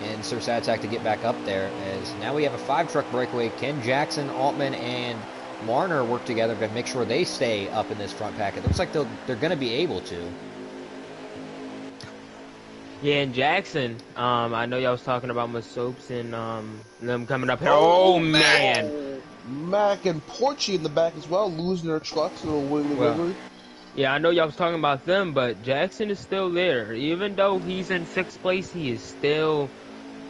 and Sir Satsak to get back up there. As now we have a 5-truck breakaway. Ken Jackson, Altman, and Marner work together to make sure they stay up in this front pack. It looks like they're going to be able to. Yeah, and Jackson, I know y'all was talking about Masopes and them coming up here. Oh, man. Mac and Porchy in the back as well, losing their trucks. Yeah, I know y'all was talking about them, but Jackson is still there. Even though he's in 6th place, he is still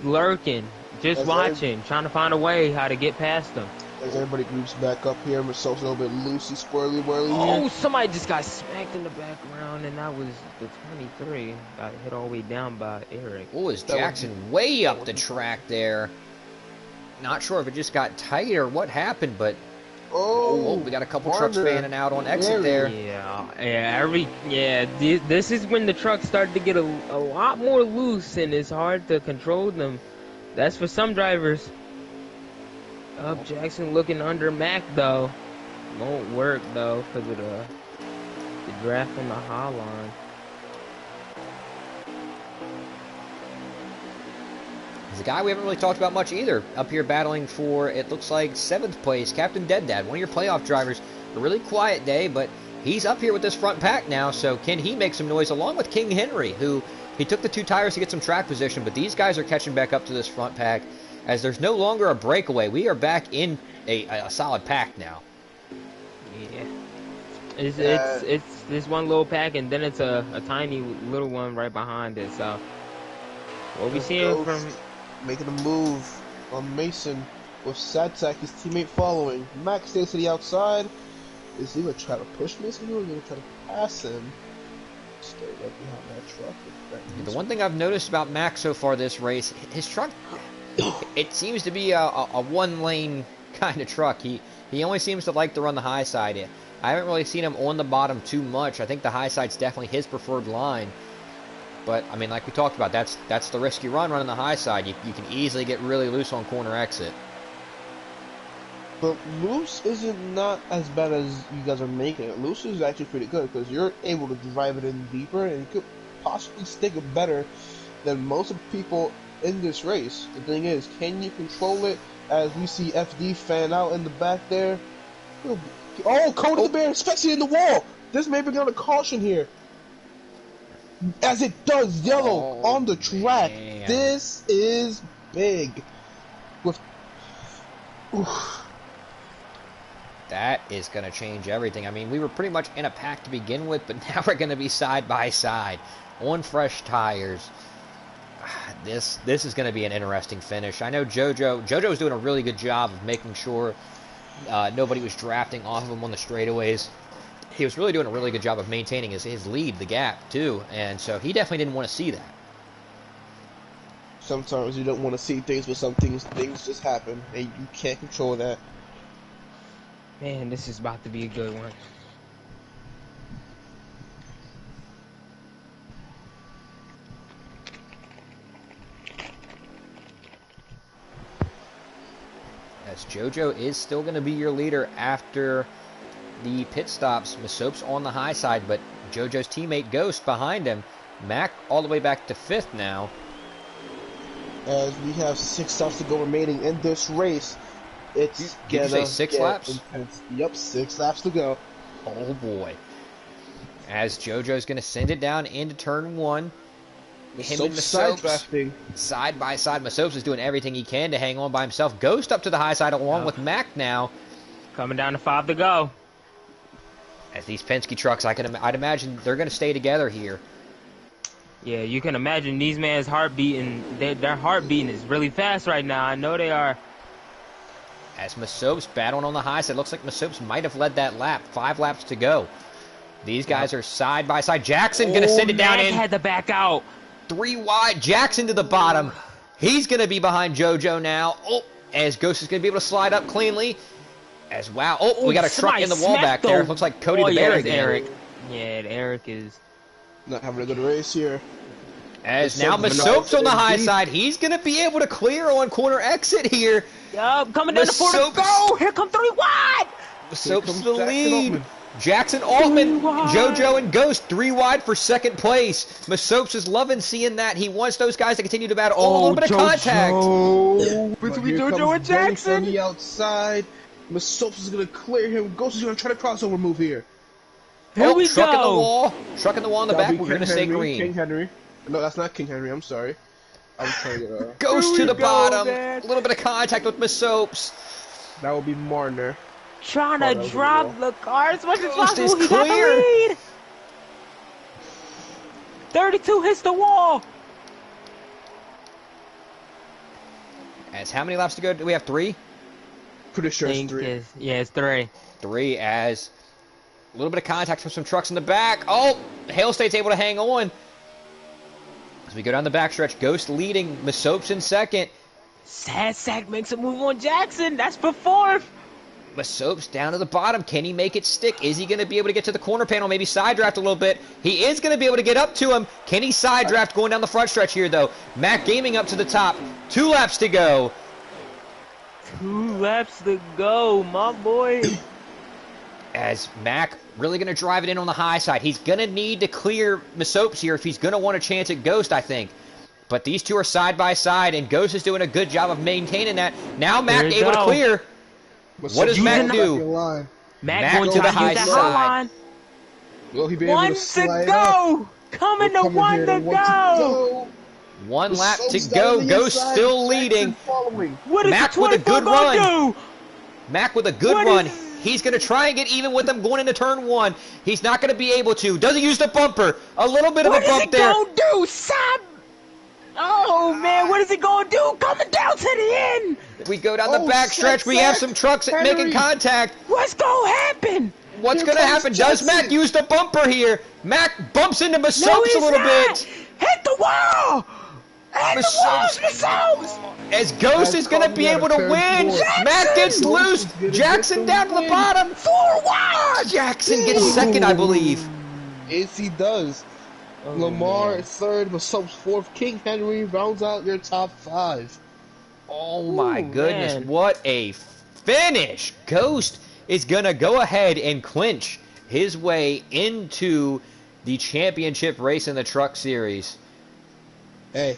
lurking, just watching, trying to find a way how to get past them. As everybody groups back up here, Masopes a little bit loosey, squirrely, whirly here. Oh, somebody just got smacked in the background, and that was the 23. Got hit all the way down by Eric. Oh, is Jackson way up the track there? Not sure if it just got tight or what happened, but we got a couple trucks fanning out on exit there. This is when the trucks start to get a lot more loose, and it's hard to control them. That's for some drivers. Up Jackson looking under Mac though. Won't work though because of the draft on the high line. He's a guy we haven't really talked about much either. Up here battling for, it looks like 7th place, Captain Dead Dad, one of your playoff drivers. A really quiet day, but he's up here with this front pack now, so can he make some noise along with King Henry, who he took the 2 tires to get some track position, but these guys are catching back up to this front pack. As there's no longer a breakaway, we are back in a solid pack now. Yeah, it's this one little pack, and then it's a tiny little one right behind it. So what we seeing from making a move on Mason with Satsak, his teammate following. Max stays to the outside. Is he gonna try to push Mason or is he gonna try to pass him? Stay right behind that truck. The one thing I've noticed about Max so far this race, his truck, it seems to be a one-lane kind of truck. He only seems to like to run the high side. I haven't really seen him on the bottom too much. I think the high side's definitely his preferred line. But, I mean, like we talked about, that's the risky running the high side. You can easily get really loose on corner exit. But loose isn't not as bad as you guys are making it. Loose is actually pretty good because you're able to drive it in deeper and you could possibly stick it better than most of the people in this race. The thing is, can you control it? As we see FD fan out in the back there. Oh, Cody the Bear, especially in the wall. This may be on a caution here. As it does, yellow on the track. Man. This is big. With That is going to change everything. I mean, we were pretty much in a pack to begin with, but now we're going to be side by side on fresh tires. This is going to be an interesting finish. I know JoJo was doing a really good job of making sure nobody was drafting off of him on the straightaways. He was really doing a really good job of maintaining his lead, the gap, too. And so he definitely didn't want to see that. sometimes you don't want to see things, but some things just happen, and you can't control that. Man, this is about to be a good one. As JoJo is still going to be your leader after the pit stops. Masopes on the high side, but JoJo's teammate Ghost behind him. Mac all the way back to 5th now. As we have 6 stops to go remaining in this race, it's Did you say 6 laps? Intense. Yep, 6 laps to go. Oh boy. As JoJo's going to send it down into turn 1. Him and Masopes side by side. Masopes is doing everything he can to hang on by himself. Ghost up to the high side along with Mac now. Coming down to 5 to go. As these Penske trucks, I'd imagine they're going to stay together here. Yeah, you can imagine these man's heart beating. Their heart beating is really fast right now. I know they are. As Masopes battling on the high side. Looks like Masopes might have led that lap. 5 laps to go. These guys are side by side. Jackson going to send it down in. Had to back out. 3 wide. Jackson to the bottom. He's going to be behind JoJo now. Oh, as Ghost is going to be able to slide up cleanly. As wow. Oh, we got a truck in the wall back there. Looks like Cody the Bear again. Eric. Yeah, Eric is not having a good race here. As now Masopes on the high side. He's going to be able to clear on corner exit here. Yup, coming down the 4 to go. Here come 3 wide. Masopes the lead. Jackson Altman, JoJo, and Ghost 3 wide for 2nd place. Masopes is loving seeing that. He wants those guys to continue to battle. Oh, a little bit of contact. Between JoJo and Jackson. On the outside. Masopes is going to clear him. Ghost is going to try to crossover move here. Here we truck go. In the wall. Truck in the wall in the back. We're going to stay green. King Henry. No, that's not King Henry. I'm sorry. I was trying to Ghost to the bottom. A little bit of contact with Masopes. That will be Marner. Trying to drop the car as much as possible. Is He clear. got the lead. 32 hits the wall. As how many laps to go? Do we have 3? Pretty sure it's 3. Yeah, it's 3. 3 as a little bit of contact from some trucks in the back. Oh, Hail State's able to hang on. As we go down the backstretch, Ghost leading, Masopes in 2nd. Sad Sack makes a move on Jackson. That's for 4th. Masopes down to the bottom. Can he make it stick? Is he going to be able to get to the corner panel? Maybe side draft a little bit. He is going to be able to get up to him. Can he side draft going down the front stretch here, though? Mac Gaming up to the top. 2 laps to go. 2 laps to go, my boy. As Mac really going to drive it in on the high side. He's going to need to clear Masopes here if he's going to want a chance at Ghost, I think. But these two are side by side, and Ghost is doing a good job of maintaining that. Now Mac able to clear. What does Mac do? Mac going to the high side. Will he be 1 able to slide to go. up? Coming to 1 to go. 1 lap to go. Ghost still leading. What is Mac with a good run. Mac with a good run. He's going to try and get even with them going into turn 1. He's not going to be able to. Doesn't use the bumper. A little bit of a bump there. What is it going to do, Sam? Oh, man, what is it going to do? Coming down to the end. We go down the backstretch. We have some trucks making contact. What's going to happen? What's going to happen? Does Mac use the bumper here? Mac bumps into Masopes a little bit. Hit the wall. Masopes. As Ghost is going to be able to win. Mac gets loose. Jackson down to the bottom. 4 wide. Jackson gets 2nd, I believe. Yes, he does. Lamar is 3rd, Masopes 4th. King Henry rounds out your top 5. Oh my goodness, man. what a finish. Ghost is going to go ahead and clinch his way into the championship race in the Truck Series. Hey,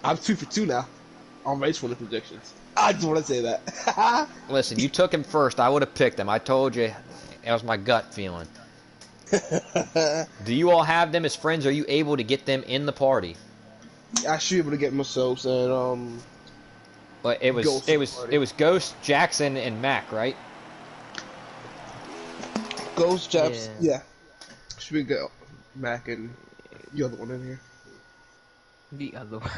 I'm 2 for 2 now on race winning predictions. I just want to say that. Listen, you took him first. I would have picked him. I told you. That was my gut feeling. Do you all have them as friends? Are you able to get them in the party? I should be able to get myself and But it was Ghost, Jackson, and Mac, right? Ghost, Japs, yeah. Should we get Mac and the other one in here? The other one.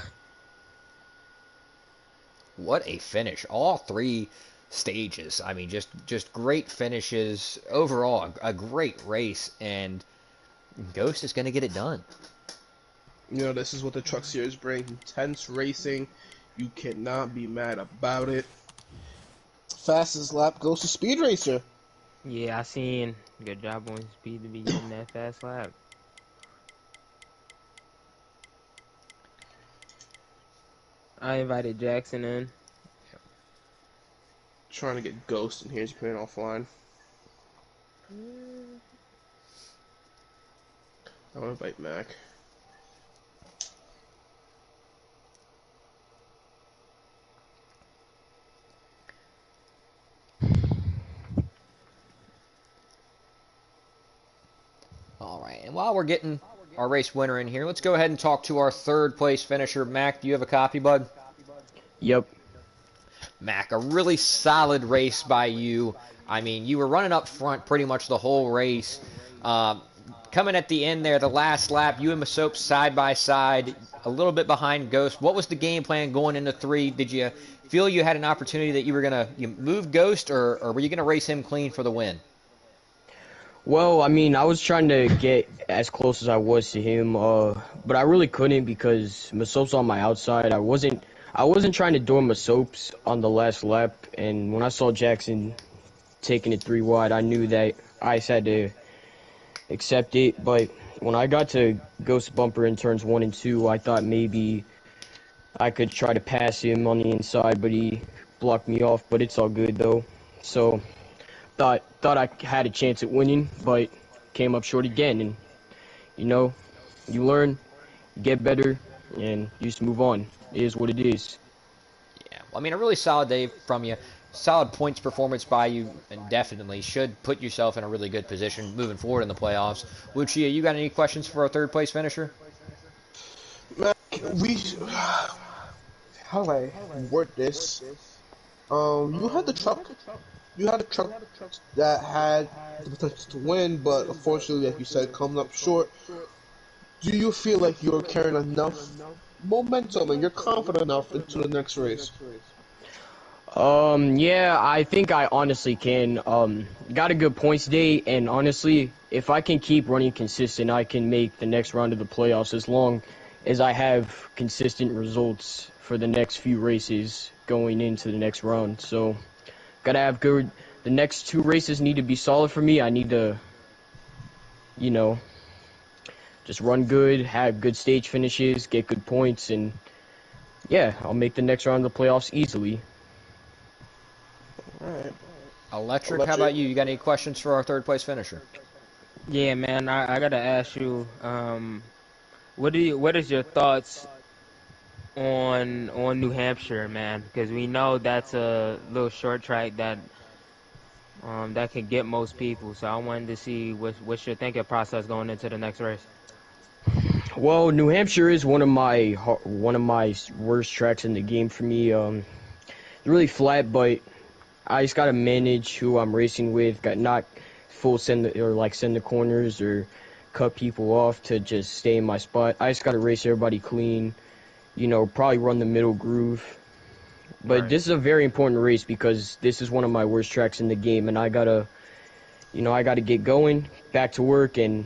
What a finish! All three stages. I mean, just great finishes overall. A great race, and Ghost is going to get it done. You know, this is what the Truck Series brings. Intense racing. You cannot be mad about it. Fastest lap goes to Speed Racer. Yeah, I seen. Good job on speed to be getting that fast lap. I invited Jackson in. Trying to get Ghost in here. He's playing offline. I want to invite Mac. All right, and while we're getting our race winner in here, let's go ahead and talk to our third place finisher. Mac, do you have a copy, bud? Yep. Mac, a really solid race by you. I mean, you were running up front pretty much the whole race. Coming at the end there, the last lap, you and Masopes side by side, a little bit behind Ghost. What was the game plan going into 3? Did you feel you had an opportunity that you were going to move Ghost, or were you going to race him clean for the win? Well, I mean, I was trying to get as close as I was to him, but I really couldn't because Masopes on my outside. I wasn't trying to door Masopes on the last lap, and when I saw Jackson taking it 3 wide, I knew that I had to accept it. But when I got to Ghost Bumper in turns 1 and 2, I thought maybe I could try to pass him on the inside, but he blocked me off. But it's all good though. So thought I had a chance at winning, but came up short again. And you know, you learn, you get better, and you just move on. It is what it is. Yeah, well, I mean, a really solid day from you. Solid points performance by you, and definitely should put yourself in a really good position moving forward in the playoffs. Lucia, you got any questions for our third place finisher? How do I word this? You had the truck. You had a truck that had the potential to win, but unfortunately, like you said, coming up short. Do you feel like you're carrying enough momentum and you're confident enough into the next race? Yeah, I think I honestly can. Got a good points day, and honestly, if I can keep running consistent, I can make the next round of the playoffs as long as I have consistent results for the next few races going into the next round. So, gotta have good. The next 2 races need to be solid for me. I need to, you know, just run good, have good stage finishes, get good points, and yeah, I'll make the next round of the playoffs easily. Alright. Electric, how about you? You got any questions for our third place finisher? Yeah, man. I gotta ask you. What is your thoughts on New Hampshire, man? Because we know that's a little short track that that can get most people. So I wanted to see what's your thinking process going into the next race. Well, New Hampshire is one of my worst tracks in the game for me. It's really flat, but I just gotta manage who I'm racing with. Got not send the corners or cut people off to just stay in my spot. I just gotta race everybody clean. You know, probably run the middle groove. But Right. this is a very important race because this is one of my worst tracks in the game, and I gotta get going, back to work, and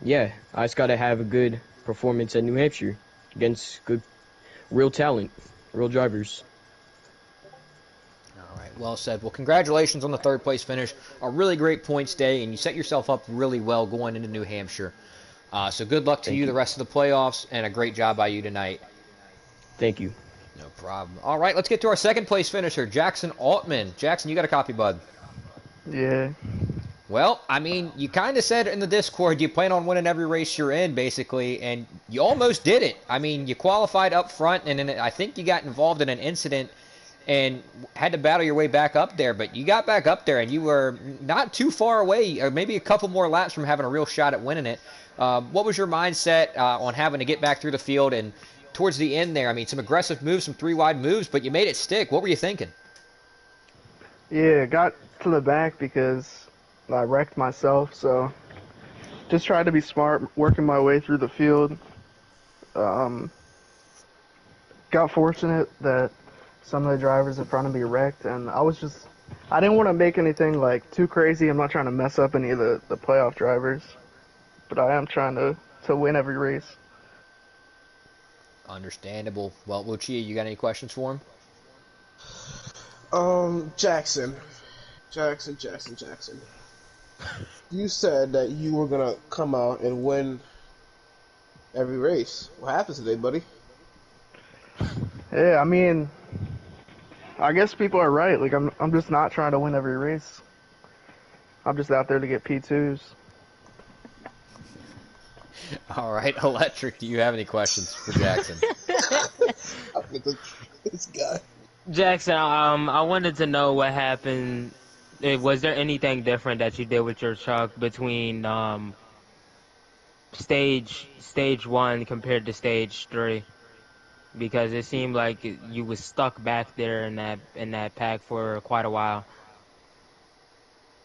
yeah, I just gotta have a good performance at New Hampshire against good, real talent, real drivers. All right, well said. Well, congratulations on the third place finish. A really great points day, and you set yourself up really well going into New Hampshire. So good luck to Thank you you. the rest of the playoffs, and a great job by you tonight. Thank you. No problem. All right, let's get to our second place finisher, Jackson Altman. Jackson, you got a copy, bud. Yeah. Well, I mean, you kind of said in the Discord you plan on winning every race you're in, basically, and you almost did it. I mean, you qualified up front, and then I think you got involved in an incident and had to battle your way back up there, but you got back up there, and you were not too far away, or maybe a couple more laps from having a real shot at winning it. What was your mindset on having to get back through the field and towards the end there? I mean, some aggressive moves, some three-wide moves, but you made it stick. What were you thinking? Yeah, got to the back because I wrecked myself, so just tried to be smart, working my way through the field. Got fortunate that some of the drivers in front of me wrecked, and I didn't want to make anything like too crazy. I'm not trying to mess up any of the playoff drivers, but I am trying to win every race. Understandable. Well, Lucia, you got any questions for him? Jackson. You said that you were gonna come out and win every race. What happens today, buddy? Yeah, I mean, I guess people are right. Like I'm just not trying to win every race. I'm just out there to get P2s. All right, Electric, do you have any questions for Jackson? This guy. Jackson, I wanted to know what happened. Was there anything different that you did with your truck between stage 1 compared to stage 3? Because it seemed like you was stuck back there in that pack for quite a while.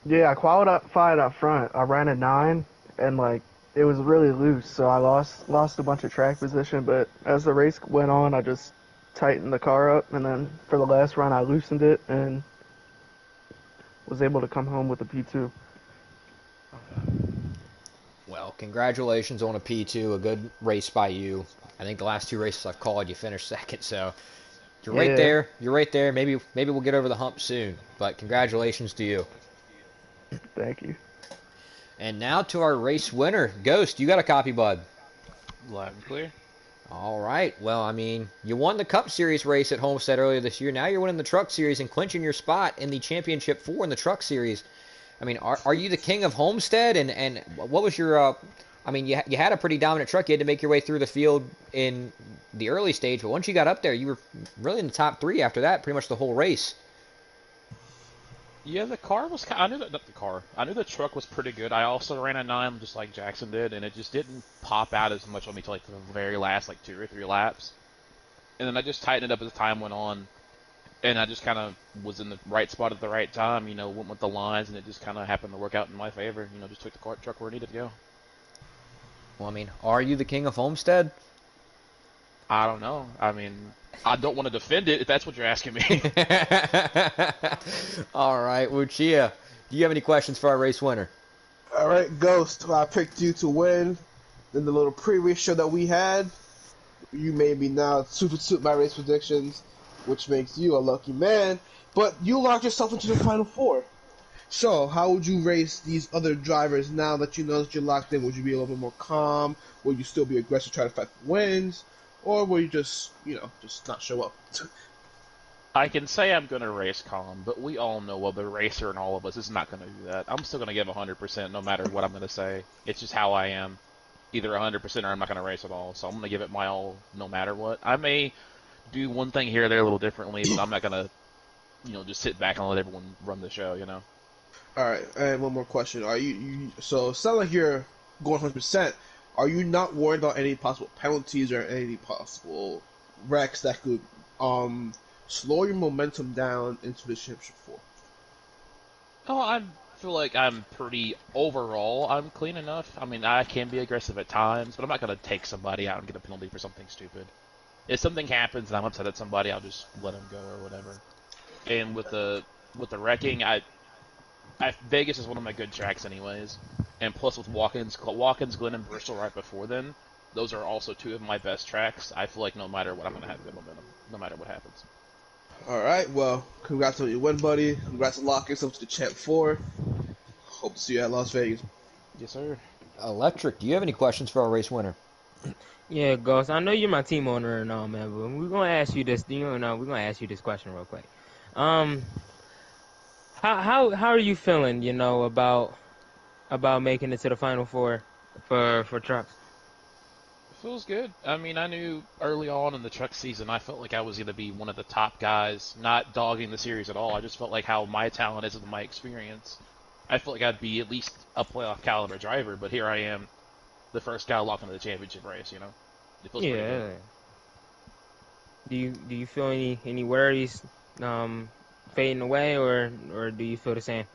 Yeah, I qualified up front. I ran a 9, and like it was really loose, so I lost a bunch of track position. But as the race went on, I just tightened the car up, and then for the last run, I loosened it and was able to come home with a P2. Well, congratulations on a P2, a good race by you. I think the last 2 races I've called, you finished second, so you're right there. You're right there. Maybe we'll get over the hump soon, but congratulations to you. Thank you. And now to our race winner, Ghost. You got a copy, bud. Loud and clear. All right. Well, I mean, you won the Cup Series race at Homestead earlier this year. Now you're winning the Truck Series and clinching your spot in the Championship 4 in the Truck Series. I mean, are you the king of Homestead? And what was your I mean, you had a pretty dominant truck. You had to make your way through the field in the early stage, but once you got up there, you were really in the top 3 after that, pretty much the whole race. Yeah, the car was. I knew that not the car. I knew the truck was pretty good. I also ran a 9, just like Jackson did, and it just didn't pop out as much on me till like the very last, like 2 or 3 laps. And then I just tightened it up as time went on, and I just kind of was in the right spot at the right time. You know, went with the lines, and it just kind of happened to work out in my favor. You know, just took the truck where it needed to go. Well, I mean, are you the king of Homestead? I don't know. I mean, I don't want to defend it if that's what you're asking me. All right, Lucia, do you have any questions for our race winner? All right, Ghost. I picked you to win in the little pre-race show that we had. You made me now 2 for 2 my race predictions, which makes you a lucky man. But you locked yourself into the final 4. So, how would you race these other drivers now that you know that you're locked in? Would you be a little bit more calm? Will you still be aggressive, try to fight for wins? Or will you just, just not show up? I can say I'm going to race calm, but we all know, well, the racer and all of us is not going to do that. I'm still going to give 100% no matter what I'm going to say. It's just how I am. Either 100% or I'm not going to race at all. So I'm going to give it my all no matter what. I may do one thing here or there a little differently, but I'm not going to, just sit back and let everyone run the show, All right, and one more question. Are you so it sounds like you're going 100%. Are you not worried about any possible penalties or any possible wrecks that could slow your momentum down into the championship 4? Oh, I feel like I'm overall, I'm clean enough. I mean, I can be aggressive at times, but I'm not going to take somebody out and get a penalty for something stupid. If something happens and I'm upset at somebody, I'll just let them go or whatever. And with the wrecking, Vegas is one of my good tracks anyways. And plus with Watkins, Glen, and Bristol right before then, those are also 2 of my best tracks. I feel like no matter what, I'm going to have good momentum, no matter what happens. All right, well, congrats on your win, buddy. Congrats on locking yourself to the Champ 4. Hope to see you at Las Vegas. Yes, sir. Electric, do you have any questions for our race winner? Yeah, Ghost. I know you're my team owner and all, man, but we're gonna ask you this. We're gonna ask you this question real quick. Um, how are you feeling? About making it to the final four for trucks. It feels good. I mean, I knew early on in the truck season, I felt like I was going to be one of the top guys, not dogging the series at all. I just felt like how my talent is and my experience. I felt like I'd be at least a playoff caliber driver, but here I am, the first guy locked into the championship race. It feels pretty good. Yeah. Do you feel any worries fading away, or do you feel the same?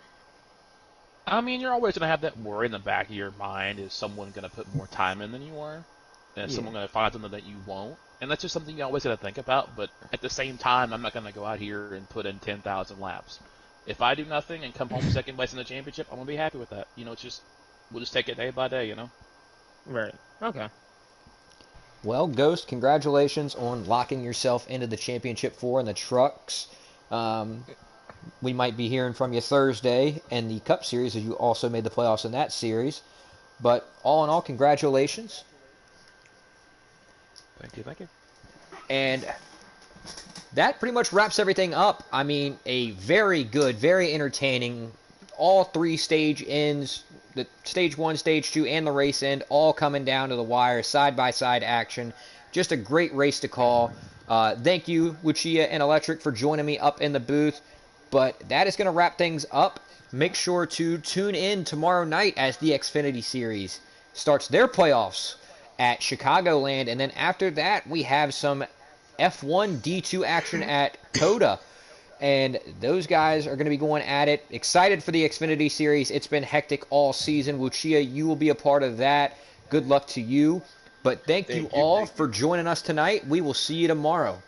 I mean, you're always going to have that worry in the back of your mind: is someone going to put more time in than you are? And is Yeah. someone going to find something that you won't? And that's just something you always got to think about. But at the same time, I'm not going to go out here and put in 10,000 laps. If I do nothing and come home second place in the championship, I'm going to be happy with that. It's just, we'll just take it day by day. Right. Okay. Well, Ghost, congratulations on locking yourself into the championship four in the trucks. Um, we might be hearing from you Thursday in the Cup Series, as you also made the playoffs in that series. But all in all, congratulations. Thank you, thank you. And that pretty much wraps everything up. I mean, a very good, very entertaining, all three stage ends, the stage one, stage two, and the race end, all coming down to the wire, side-by-side action. Just a great race to call. Thank you, Lucia and Electric, for joining me up in the booth. But that is going to wrap things up. Make sure to tune in tomorrow night as the Xfinity Series starts their playoffs at Chicagoland. And then after that, we have some F1 D2 action at Coda. And those guys are going to be going at it. Excited for the Xfinity Series. It's been hectic all season. Lucia, you will be a part of that. Good luck to you. But thank you all for joining us tonight. We will see you tomorrow.